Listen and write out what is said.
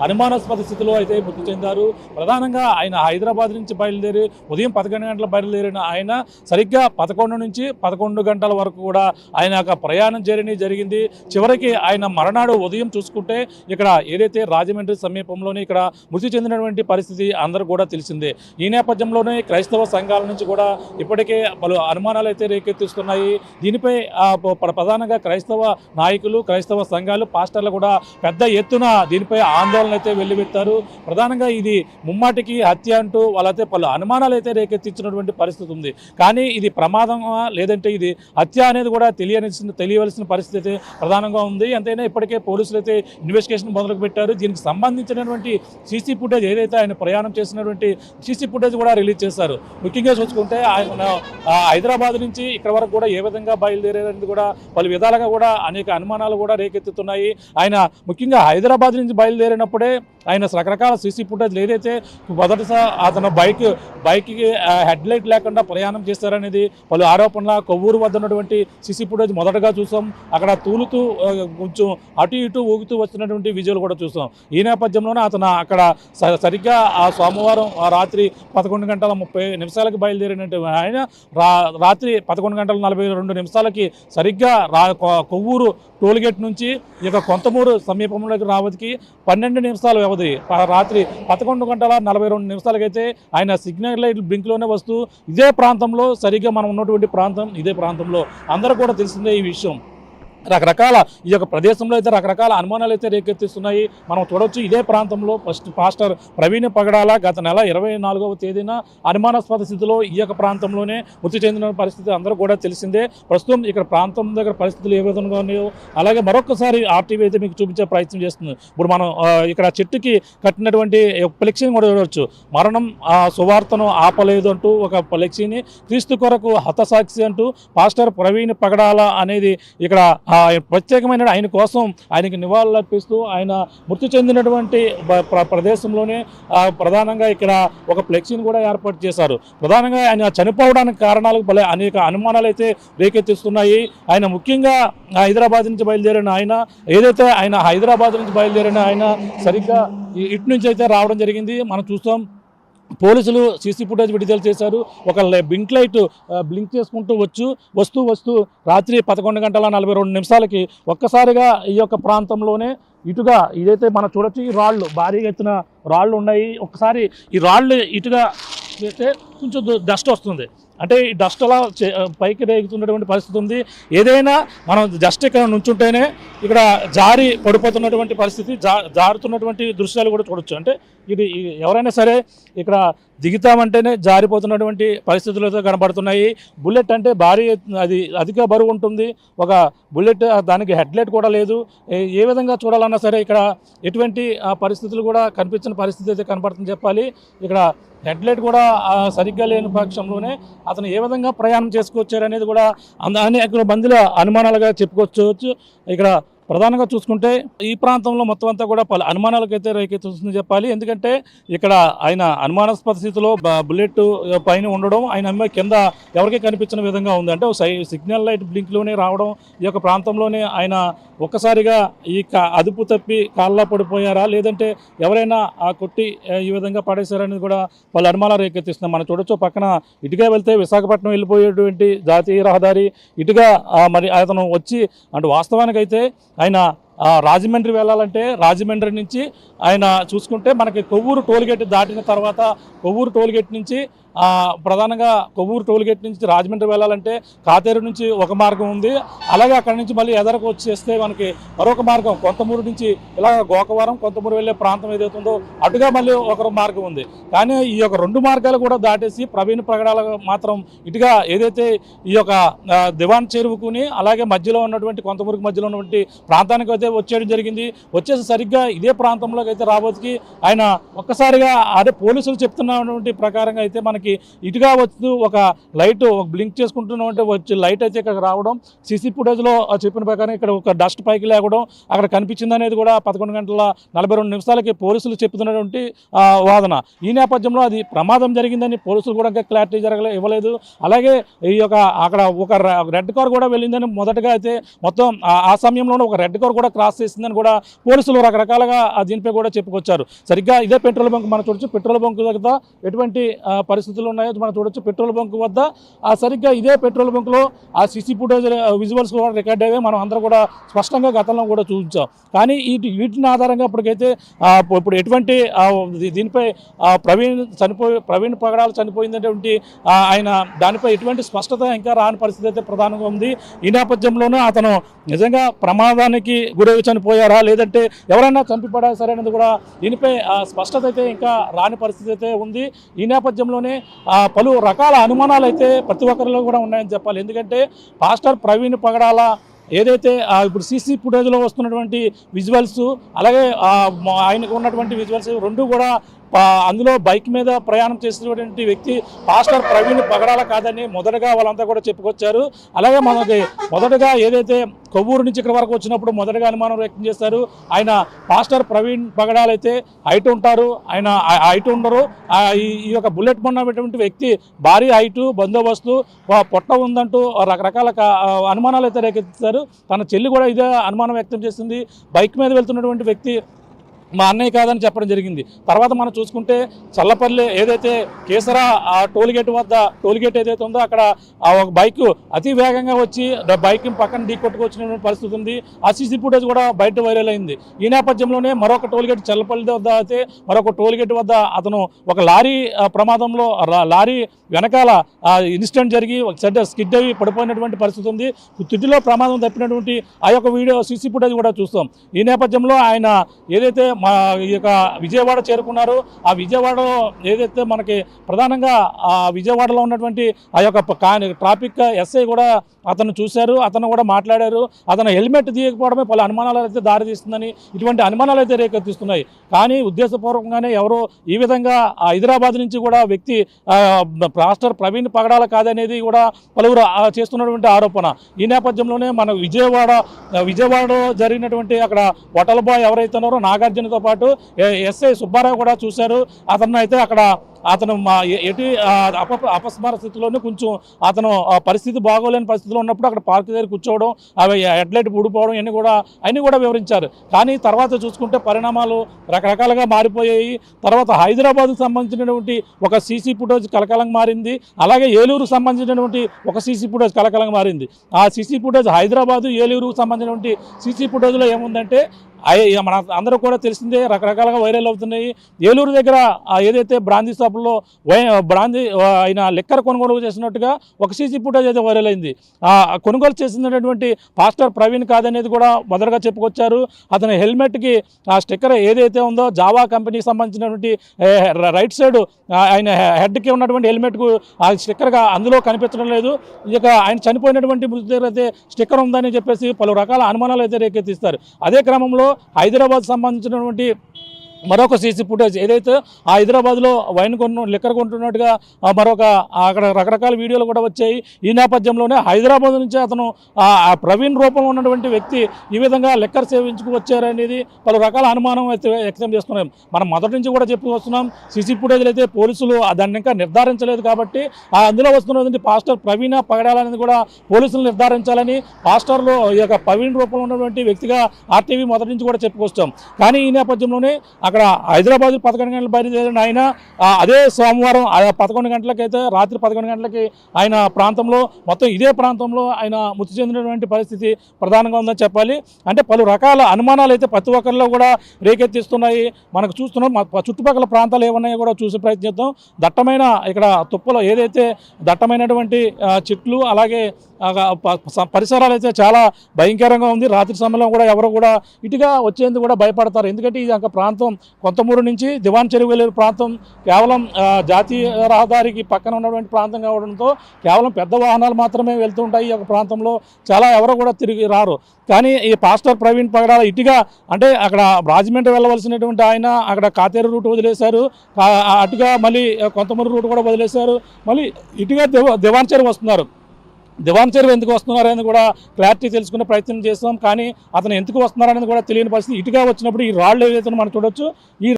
అనుమానాస్పద స్థితిలో అయితే మృతి చెందారు. ప్రధానంగా ఆయన హైదరాబాద్ నుంచి బయలుదేరి ఉదయం 11 గంటల బయలుదేరిన ఆయన సరిగ్గా 11 నుంచి 11 గంటల వరకు కూడా ఆయన యొక్క ప్రయాణం జరిగింది. చివరికి ఆయన మరణాడు ఉదయం చూసుకుంటే ఇక్కడ ఏదైతే రాజమండ్రి సమీపంలోనే ఇక్కడ మృతి చెందినటువంటి పరిస్థితి అందరూ కూడా తెలిసిందే. ఈ నేపథ్యంలోనే క్రైస్తవ సంఘాల నుంచి కూడా ఇప్పటికే పలు అనుమానాలు అయితే రేకెత్తిస్తున్నాయి. దీనిపై ప్రధానంగా క్రైస్తవ నాయకులు, క్రైస్తవ సంఘాలు, పాస్టర్లు కూడా పెద్ద ఎత్తున దీనిపై ఆందోళన అయితే వెల్లువెత్తారు. ప్రధానంగా ఇది ముమ్మాటికి హత్య అంటూ వాళ్ళైతే పలు అనుమానాలు అయితే రేకెత్తించినటువంటి పరిస్థితి ఉంది. కానీ ఇది ప్రమాదమా లేదంటే ఇది హత్య అనేది కూడా తెలియవలసిన పరిస్థితి అయితే ప్రధానంగా ఉంది. ఎంతైనా ఇప్పటికే పోలీసులు అయితే ఇన్వెస్టిగేషన్ మొదలు పెట్టారు. దీనికి సంబంధించినటువంటి సీసీ ఫుటేజ్ ఏదైతే ఆయన ప్రయాణం చేసినటువంటి సీసీ ఫుటేజ్ కూడా రిలీజ్ చేశారు. ముఖ్యంగా చూసుకుంటే ఆయన హైదరాబాద్ నుంచి ఇక్కడ వరకు కూడా ఏ విధంగా బయలుదేరేది కూడా పలు విధాలుగా కూడా అనేక అనుమానాలు కూడా రేకెత్తుతున్నాయి. ఆయన ముఖ్యంగా హైదరాబాద్ నుంచి బయలుదేరినప్పుడే ఆయన రకరకాల సీసీ ఫుటేజ్ ఏదైతే మొదటిసారి అతను బైక్కి హెడ్ లైట్ లేకుండా ప్రయాణం చేస్తారనేది పలు ఆరోపణల కొవ్వూరు వద్ద ఉన్నటువంటి సీసీ ఫుటేజ్ మొదటగా చూసాం. అక్కడ తూలుతూ కొంచెం అటు ఇటు ఊగుతూ వస్తున్నటువంటి విజువల్ కూడా చూసాం. ఈ నేపథ్యంలోనే అతను అక్కడ సరిగ్గా ఆ సోమవారం రాత్రి 11 గంటల 30 నిమిషాలకి బయలుదేరినట్టు ఆయన రాత్రి 11 గంటల 42 నిమిషాలకి సరిగ్గా కొవ్వూరు టోల్గేట్ నుంచి ఇక కొంతమూరు సమీపంలోకి రావడానికి 12 నిమిషాలు వ్యవధి. రాత్రి 11 గంటల 42 నిమిషాలకైతే ఆయన సిగ్నల్ లైట్ బ్లింక్లోనే వస్తూ ఇదే ప్రాంతంలో సరిగ్గా మనం ఉన్నటువంటి ప్రాంతం ఇదే ప్రాంతంలో అందరూ కూడా తెలిసిందే ఈ విషయం. రకరకాల ఈ యొక్క ప్రదేశంలో అయితే రకరకాల అనుమానాలు అయితే రేకెత్తిస్తున్నాయి. మనం చూడవచ్చు ఇదే ప్రాంతంలో పాస్టర్ ప్రవీణ్ పగడాల గత నెల 24వ తేదీన అనుమానాస్పద స్థితిలో ఈ యొక్క ప్రాంతంలోనే మృతి చెందిన పరిస్థితి అందరూ కూడా తెలిసిందే. ప్రస్తుతం ఇక్కడ ప్రాంతం దగ్గర పరిస్థితులు ఏ విధంగా ఉన్నాయో అలాగే మరొకసారి ఆర్టీవీ అయితే మీకు చూపించే ప్రయత్నం చేస్తుంది. ఇప్పుడు మనం ఇక్కడ చెట్టుకి కట్టినటువంటి ఫ్లెక్సీని కూడా చూడవచ్చు. మరణం సువార్తను ఆపలేదు అంటూ ఒక ఫ్లెక్సీని, క్రీస్తు కొరకు హతసాక్షి అంటూ పాస్టర్ ప్రవీణ్ పగడాల అనేది ఇక్కడ ప్రత్యేకమైన ఆయన కోసం ఆయనకి నివాళులు అర్పిస్తూ ఆయన మృతి చెందినటువంటి ప్రదేశంలోనే ప్రధానంగా ఇక్కడ ఒక ఫ్లెక్సీని కూడా ఏర్పాటు చేశారు. ప్రధానంగా ఆయన చనిపోవడానికి కారణాలకు అనేక అనుమానాలు అయితే రేకెత్తిస్తున్నాయి. ఆయన ముఖ్యంగా హైదరాబాద్ నుంచి బయలుదేరిన ఆయన ఏదైతే ఆయన హైదరాబాద్ నుంచి బయలుదేరిన ఆయన సరిగ్గా ఇటు నుంచి అయితే రావడం జరిగింది. మనం చూస్తాం పోలీసులు సీసీ ఫుటేజ్ విడుదల చేశారు. ఒక బ్లింక్ లైట్ బ్లింక్ చేసుకుంటూ వస్తూ రాత్రి 11 గంటల 42 నిమిషాలకి ఒక్కసారిగా ఈ యొక్క ప్రాంతంలోనే ఇటుగా ఇదైతే మనం చూడొచ్చు. ఈ రాళ్ళు భారీగా ఎత్తున రాళ్ళు ఉన్నాయి. ఒకసారి ఈ రాళ్ళు ఇటుగా వేస్తే కొంచెం డస్ట్ వస్తుంది. అంటే ఈ డస్ట్ అలా పైకి రేగుతున్నటువంటి పరిస్థితి ఉంది. ఏదైనా మనం జస్ట్ ఇక్కడ నుంచుంటేనే ఇక్కడ జారి పడిపోతున్నటువంటి పరిస్థితి, జారుతున్నటువంటి దృశ్యాలు కూడా చూడొచ్చు. అంటే ఇది ఎవరైనా సరే ఇక్కడ దిగుతామంటేనే జారిపోతున్నటువంటి పరిస్థితులతో కనబడుతున్నాయి. బుల్లెట్ అంటే భారీ అది అధిక బరువు ఉంటుంది. ఒక బుల్లెట్ దానికి హెడ్లైట్ కూడా లేదు. ఏ విధంగా చూడాలన్నా సరే ఇక్కడ ఎటువంటి పరిస్థితులు కూడా కనిపించిన పరిస్థితి అయితే కనబడుతుంది చెప్పాలి. ఇక్కడ హెడ్లైట్ కూడా సరిగ్గా లేని పక్షంలోనే అతను ఏ విధంగా ప్రయాణం చేసుకొచ్చారనేది కూడా అనేక మందిల అనుమానాలుగా చెప్పుకోవచ్చు. ఇక్కడ ప్రధానంగా చూసుకుంటే ఈ ప్రాంతంలో మొత్తం అంతా కూడా పలు అనుమానాలకైతే రేకెత్తుతుందని చెప్పాలి. ఎందుకంటే ఇక్కడ ఆయన అనుమానాస్పద స్థితిలో బుల్లెట్ పైన ఉండడం, ఆయన కింద ఎవరికీ కనిపించిన విధంగా ఉంది. అంటే సిగ్నల్ లైట్ బ్లింక్లోనే రావడం, ఈ యొక్క ప్రాంతంలోనే ఆయన ఒక్కసారిగా ఈ అదుపు తప్పి కాళ్ళ పడిపోయారా లేదంటే ఎవరైనా కొట్టి ఈ విధంగా పడేశారనేది కూడా పలు అనుమానాలు రేకెత్తిస్తున్నాం. మనం చూడొచ్చు పక్కన ఇటుగా వెళ్తే విశాఖపట్నం వెళ్ళిపోయేటువంటి జాతీయ రహదారి ఇటుగా మరి అతను వచ్చి అంటే వాస్తవానికి అయితే ఆయన రాజమండ్రి వెళ్ళాలంటే రాజమండ్రి నుంచి ఆయన చూసుకుంటే మనకి కొవ్వూరు టోల్గేట్ దాటిన తర్వాత కొవ్వూరు టోల్గేట్ నుంచి ప్రధానంగా కొవ్వూరు టోల్గేట్ నుంచి రాజమండ్రి వెళ్ళాలంటే కాతేరు నుంచి ఒక మార్గం ఉంది. అలాగే అక్కడి నుంచి మళ్ళీ ఎదరకు వచ్చేస్తే మనకి మరొక మార్గం కొంతమూరు నుంచి ఇలా గోకవరం కొంతమూరు వెళ్ళే ప్రాంతం ఏదైతుందో అటుగా మళ్ళీ ఒక మార్గం ఉంది. కానీ ఈ యొక్క 2 మార్గాలు కూడా దాటేసి ప్రవీణ్ ప్రగడాల మాత్రం ఇటుగా ఏదైతే ఈ యొక్క దివాన్ చెరువుకుని అలాగే మధ్యలో ఉన్నటువంటి కొంతమూరుకు మధ్యలో ఉన్నటువంటి ప్రాంతానికి అయితే వచ్చేయడం జరిగింది. వచ్చేసి సరిగ్గా ఇదే ప్రాంతంలోకి అయితే రాబోతుకి ఆయన ఒక్కసారిగా అదే పోలీసులు చెప్తున్నటువంటి ప్రకారంగా అయితే మనకి ఇటుగా వస్తూ ఒక లైట్ బ్లింక్ చేసుకుంటున్నటువంటి వచ్చి లైట్ అయితే ఇక్కడ రావడం, సీసీ ఫుటేజ్లో చెప్పిన ప్రకారం ఇక్కడ ఒక డస్ట్ పైకి లేవడం అక్కడ కనిపించింది అనేది కూడా 11 గంటల 42 నిమిషాలకి పోలీసులు చెప్తున్నటువంటి వాదన. ఈ నేపథ్యంలో అది ప్రమాదం జరిగిందని పోలీసులు కూడా ఇంకా క్లారిటీ ఇవ్వలేదు. అలాగే ఈ యొక్క అక్కడ ఒక రెడ్ కార్ కూడా వెళ్ళిందని మొదటగా అయితే మొత్తం ఆ సమయంలోనే ఒక రెడ్ కార్ కూడా క్రాస్ చేసిందని కూడా పోలీసులు రకరకాలుగా దీనిపై కూడా చెప్పుకొచ్చారు. సరిగ్గా ఇదే పెట్రోల్ బంక్ మనం చూడొచ్చు. పెట్రోల్ బంక్ దగ్గర ఎటువంటి పరిస్థితులు ఉన్నాయో మనం చూడొచ్చు. పెట్రోల్ బంక్ వద్ద సరిగ్గా ఇదే పెట్రోల్ బంక్లో ఆ సీసీ ఫుటేజ్ విజువల్స్ కూడా రికార్డ్ అయ్యే మనం అందరూ కూడా స్పష్టంగా గతంలో కూడా చూపించాం. కానీ వీటిని ఆధారంగా ఇప్పటికైతే ఇప్పుడు ఎటువంటి దీనిపై ప్రవీణ్ పగడాల చనిపోయిందటువంటి ఆయన దానిపై ఎటువంటి స్పష్టత ఇంకా రాని పరిస్థితి అయితే ప్రధానంగా ఉంది. ఈ నేపథ్యంలోనూ అతను నిజంగా ప్రమాదానికి గురై చనిపోయారా లేదంటే ఎవరైనా చంపిపడా సరే అనేది కూడా దీనిపై స్పష్టత అయితే ఇంకా రాని పరిస్థితి అయితే ఉంది. ఈ నేపథ్యంలోనే పలు రకాల అనుమానాలు అయితే ప్రతి ఒక్కరిలో కూడా ఉన్నాయని చెప్పాలి. ఎందుకంటే పాస్టర్ ప్రవీణ్ పగడాల ఏదైతే ఇప్పుడు సీసీ ఫుటేజ్లో వస్తున్నటువంటి విజువల్స్ అలాగే ఆయనకు ఉన్నటువంటి విజువల్స్ రెండు కూడా అందులో బైక్ మీద ప్రయాణం చేసినటువంటి వ్యక్తి పాస్టర్ ప్రవీణ్ పగడాల కాదని మొదటగా వాళ్ళంతా కూడా చెప్పుకొచ్చారు. అలాగే మనకి మొదటగా ఏదైతే కొవ్వూరు నుంచి ఇక్కడ వరకు వచ్చినప్పుడు మొదటగా అనుమానం వ్యక్తం చేస్తారు. ఆయన పాస్టర్ ప్రవీణ్ పగడాలు అయితే హైట్ ఉంటారు, ఆయన హైట్ ఉండరు. ఈ యొక్క బుల్లెట్ మొన్నటువంటి వ్యక్తి భారీ హైటు, బందోబస్తు, పొట్ట ఉందంటూ రకరకాల అనుమానాలు అయితే రేకెత్తిస్తారు. తన చెల్లి కూడా ఇదే అనుమానం వ్యక్తం చేస్తుంది. బైక్ మీద వెళ్తున్నటువంటి వ్యక్తి మా అన్నయ్య కాదని చెప్పడం జరిగింది. తర్వాత మనం చూసుకుంటే చల్లపల్లి ఏదైతే కేసరా టోల్గేట్ వద్ద టోల్గేట్ ఏదైతే ఉందో అక్కడ ఒక బైక్ అతి వేగంగా వచ్చి బైక్ పక్కన ఢీకొట్టుకొచ్చిన పరిస్థితి ఉంది. ఆ సీసీ ఫుటేజ్ కూడా బయట వైరల్ అయింది. ఈ నేపథ్యంలోనే మరొక టోల్గేట్ చల్లపల్లి వద్ద అయితే మరొక టోల్గేట్ వద్ద అతను ఒక లారీ ప్రమాదంలో లారీ వెనకాల ఇన్సిడెంట్ జరిగి స్కిడ్ అయ్యి పడిపోయినటువంటి పరిస్థితి ఉంది. తుదిలో ప్రమాదం తప్పినటువంటి ఆ యొక్క వీడియో సీసీ ఫుటేజ్ కూడా చూస్తాం. ఈ నేపథ్యంలో ఆయన ఏదైతే ఈ యొక్క విజయవాడ చేరుకున్నారు. ఆ విజయవాడలో ఏదైతే మనకి ప్రధానంగా ఆ విజయవాడలో ఉన్నటువంటి ఆ యొక్క ట్రాఫిక్ ఎస్ఐ కూడా అతను చూశారు, అతను కూడా మాట్లాడారు. అతను హెల్మెట్ తీయకపోవడమే పలు అనుమానాలు అయితే దారితీస్తుందని ఇటువంటి అనుమానాలు అయితే రేకెత్తిస్తున్నాయి. కానీ ఉద్దేశపూర్వకంగానే ఎవరో ఈ విధంగా హైదరాబాద్ నుంచి కూడా వ్యక్తి పాస్టర్ ప్రవీణ్ పగడాల కాదనేది కూడా పలువురు చేస్తున్నటువంటి ఆరోపణ. ఈ నేపథ్యంలోనే మన విజయవాడలో జరిగినటువంటి అక్కడ హోటల్ బాయ్ ఎవరైతే ఉన్నారో నాగార్జునతో పాటు ఎస్ఐ సుబ్బారావు కూడా చూశారు. అతను అయితే అతను అపస్మార స్థితిలోనే కొంచెం అతను పరిస్థితి బాగోలేని పరిస్థితిలో ఉన్నప్పుడు అక్కడ పార్క్ దగ్గర కూర్చోవడం, అవి హెడ్లైట్ ఊడిపోవడం అన్నీ కూడా వివరించారు. కానీ తర్వాత చూసుకుంటే పరిణామాలు రకరకాలుగా మారిపోయాయి. తర్వాత హైదరాబాద్కు సంబంధించినటువంటి ఒక సీసీ ఫుటేజ్ కలకలంగా మారింది. అలాగే ఏలూరుకు సంబంధించినటువంటి ఒక సీసీ ఫుటేజ్ కలకలంగా మారింది. ఆ సీసీ ఫుటేజ్ హైదరాబాదు ఏలూరుకు సంబంధించినటువంటి సీసీ ఫుటేజ్లో ఏముందంటే మన అందరూ కూడా తెలిసిందే, రకరకాలుగా వైరల్ అవుతున్నాయి. ఏలూరు దగ్గర ఏదైతే బ్రాందీ షాపుల్లో బ్రాందీ ఆయన లెక్కర కొనుగోలు చేసినట్టుగా ఒక సీసీ ఫుటేజ్ అయితే వైరల్ అయింది. కొనుగోలు చేసినటువంటి పాస్టర్ ప్రవీణ్ కాదనేది కూడా మొదటగా చెప్పుకొచ్చారు. అతని హెల్మెట్కి ఆ స్టిక్కర్ ఏదైతే ఉందో జావా కంపెనీకి సంబంధించినటువంటి రైట్ సైడ్ ఆయన హెడ్కి ఉన్నటువంటి హెల్మెట్కు ఆ స్టిక్కర్గా అందులో కనిపించడం లేదు. ఇక ఆయన చనిపోయినటువంటి మృతి దగ్గర అయితే స్టిక్కర్ ఉందని చెప్పేసి పలు రకాల అనుమానాలు అయితే రేకెత్తిస్తారు. అదే క్రమంలో హైదరాబాద్ సంబంధించినటువంటి మరొక సీసీ ఫుటేజ్ ఏదైతే హైదరాబాద్లో లిక్కర్ కొంటున్నట్టుగా మరొక అక్కడ రకరకాల వీడియోలు కూడా వచ్చాయి. ఈ నేపథ్యంలోనే హైదరాబాద్ నుంచి అతను ప్రవీణ్ రూపంలో ఉన్నటువంటి వ్యక్తి ఈ విధంగా లిక్కర్ సేవించుకు వచ్చారనేది పలు రకాల అనుమానం అయితే వ్యక్తం చేస్తున్నాం. మనం మొదటి నుంచి కూడా చెప్పుకు వస్తున్నాం. సీసీ ఫుటేజ్లు అయితే పోలీసులు దాన్ని ఇంకా నిర్ధారించలేదు కాబట్టి అందులో వస్తున్నటువంటి పాస్టర్ ప్రవీణ పగడాలనేది కూడా పోలీసులు నిర్ధారించాలని పాస్టర్లో ఈ యొక్క ప్రవీణ్ రూపంలో ఉన్నటువంటి వ్యక్తిగా ఆర్టీవీ మొదటి నుంచి కూడా చెప్పుకొస్తాం. కానీ ఈ నేపథ్యంలోనే అక్కడ హైదరాబాద్ 11 గంటలు బయలుదేరిన ఆయన అదే సోమవారం 11 గంటలకైతే రాత్రి 11 గంటలకి ఆయన ప్రాంతంలో మొత్తం ఇదే ప్రాంతంలో ఆయన మృతి చెందినటువంటి పరిస్థితి ప్రధానంగా ఉందని చెప్పాలి. అంటే పలు రకాల అనుమానాలు అయితే ప్రతి ఒక్కరిలో కూడా రేకెత్తిస్తున్నాయి. మనకు చూస్తున్నాం చుట్టుపక్కల ప్రాంతాలు ఏమన్నాయో కూడా చూసి ప్రయత్నిద్దాం. దట్టమైన ఇక్కడ తుప్పలో ఏదైతే దట్టమైనటువంటి చెట్లు అలాగే పరిసరాలు అయితే చాలా భయంకరంగా ఉంది. రాత్రి సమయంలో కూడా ఎవరు కూడా ఇటుగా వచ్చేందుకు కూడా భయపడతారు. ఎందుకంటే ఇది ఒక ప్రాంతం కొంతమూరు నుంచి దివాన్ చెరువు వెళ్ళే ప్రాంతం కేవలం జాతీయ రహదారికి పక్కన ఉన్నటువంటి ప్రాంతం కావడంతో కేవలం పెద్ద వాహనాలు మాత్రమే వెళ్తూ ఉంటాయి. ఈ యొక్క ప్రాంతంలో చాలా ఎవరు కూడా తిరిగి రారు. కానీ ఈ పాస్టర్ ప్రవీణ్ పగడాల ఇటుగా అంటే అక్కడ రాజమండ్రి వెళ్ళవలసినటువంటి ఆయన అక్కడ కాతేరు రూట్ వదిలేశారు, అటుగా మళ్ళీ కొంతమూరు రూట్ కూడా వదిలేశారు, మళ్ళీ ఇటుగా దివాన్ చెరువు వస్తున్నారు. దివాన్ చెరువు ఎందుకు వస్తున్నారని కూడా క్లారిటీ తెలుసుకునే ప్రయత్నం చేస్తాం. కానీ అతను ఎందుకు వస్తున్నారనేది కూడా తెలియని పరిస్థితి. ఇటుగా వచ్చినప్పుడు ఈ రాళ్ళు ఏదైతే మనం చూడొచ్చు, ఈ